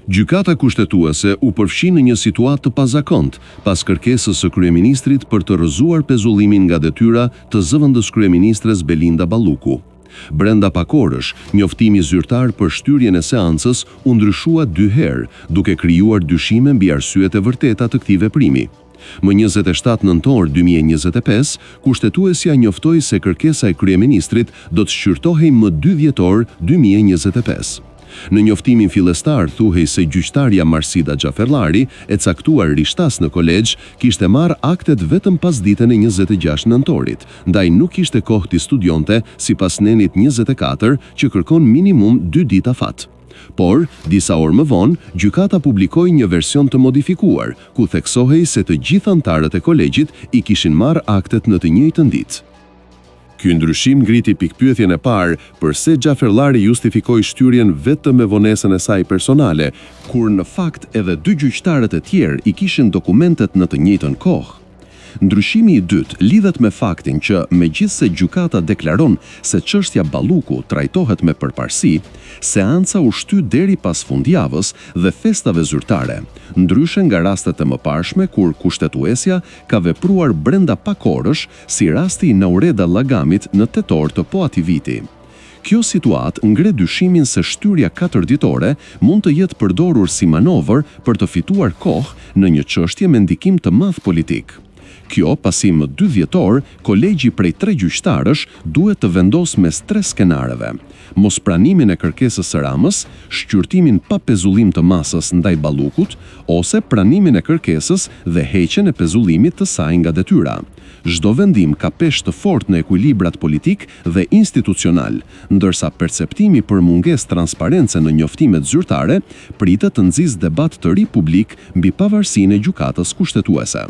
Gjykata kushtetuese u përfshi në një situatë të pazakontë pas kërkesës së kryeministrit për të rrëzuar pezullimin nga detyra të zëvendës kryeministres Belinda Balluku. Brenda pak orësh, njoftimi zyrtar për shtyrjen e seancës u ndryshua 2 herë, duke krijuar dyshime mbi arsyet e vërteta të këtij veprimi. Më 27 nëntor 2025, kushtetuesja njoftoi se kërkesa e kryeministrit do të shqyrtohej më 2 dhjetor 2025. Në njoftimin fillestar thuhej se gjyqtarja Marsida Xhaferllari, e caktuar rishtas në kolegj, kishte marrë aktet vetëm pas ditën e 26 nëntorit, ndaj nuk kishte kohë të studionte sipas nenit 24 që kërkon minimum 2 ditë afat. Por, disa orë më vonë, gjykata publikoi një version të modifikuar, ku theksohej se të gjithë anëtarët e kolegjit i kishin marrë aktet në të njëjtën ditë. Ky ndryshim ngriti pikpyetjen e parë përse Xhaferllari justifikoi shtyrjen vetëm me vonesën e saj personale, kur në fakt edhe 2 gjyqtarët e tjerë i kishin dokumentet në të njëjtën kohë. Ndryshimi i dytë lidhet me faktin që megjithse gjykata deklaron se çështja Balluku trajtohet me përparësi, seanca u shty deri pas fundjavës dhe festave zyrtare, ndryshe nga rastet e mëparshme kur kushtetuesja ka vepruar brenda pak orësh, si rasti i Naureda Llagamit në tetor të po atij viti. Kjo situatë ngre dyshimin se shtyrja 4 ditore mund të jetë përdorur si manovër për të fituar kohë në një çështje me ndikim të madh politik. Kjo, pasi më 2 dhjetor, kolegji prej 3 gjyqtarësh duhet të vendos mes 3 skenareve: mospranimin e kërkesës së Ramës, shqyrtimin pa pezullim të masës ndaj Ballukut, ose pranimin e kërkesës dhe heqjen e pezullimit të saj nga detyra. Çdo vendim ka peshë të fortë në ekuilibrat politik dhe institucional, ndërsa perceptimi për mungesë transparence në njoftimet zyrtare pritet të nxjisë debat të ri publik mbi pavarësinë e gjykatës kushtetuese.